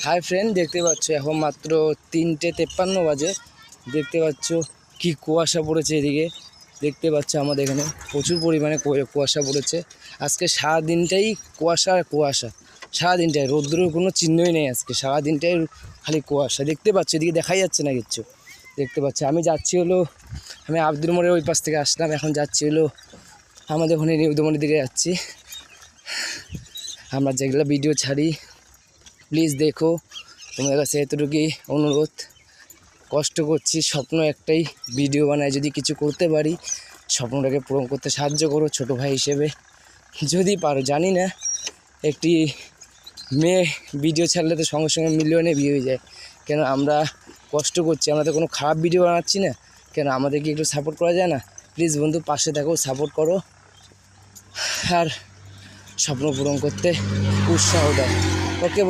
Hi friend, দেখতে পাচ্ছ এখন মাত্র 3:53 বাজে। দেখতে পাচ্ছ কি কুয়াশা পড়েছে এদিকে। দেখতে পাচ্ছ আমাদের এখানে প্রচুর পরিমাণে কুয়াশা পড়েছে। আজকে সারাদিনটাই কুয়াশা আর কুয়াশা, সারাদিনটাই রৌদ্রের কোনো চিহ্নই নেই। আজকে সারাদিনটাই খালি কুয়াশা। দেখতে পাচ্ছ এদিকে দেখাই যাচ্ছে না কিচ্ছু। দেখতে পাচ্ছ আমি যাচ্ছি হলো, আমি আব্দুল মোড়ের ওই পাশ থেকে আসলাম, এখন যাচ্ছি হলো আমাদের ওখানে নিউদমনির দিকে যাচ্ছি। আমরা যেগুলো ভিডিও ছাড়ি প্লিজ দেখো, তোমাদের কাছে এতটুকুই অনুরোধ। কষ্ট করছি, স্বপ্ন একটাই, ভিডিও বানায় যদি কিছু করতে পারি স্বপ্নটাকে পূরণ করতে সাহায্য করো ছোটো ভাই হিসেবে যদি পারো। জানি না একটি মেয়ে ভিডিও ছাড়লে তো সঙ্গে সঙ্গে মিলিয়নে ভিউ হয়ে যায়, কেন আমরা কষ্ট করছি, আমরা তো কোনো খারাপ ভিডিও বানাচ্ছি না, কেন আমাদেরকে একটু সাপোর্ট করা যায় না? প্লিজ বন্ধু পাশে থাকো, সাপোর্ট করো আর স্বপ্ন পূরণ করতে উৎসাহ দাও। ওকে।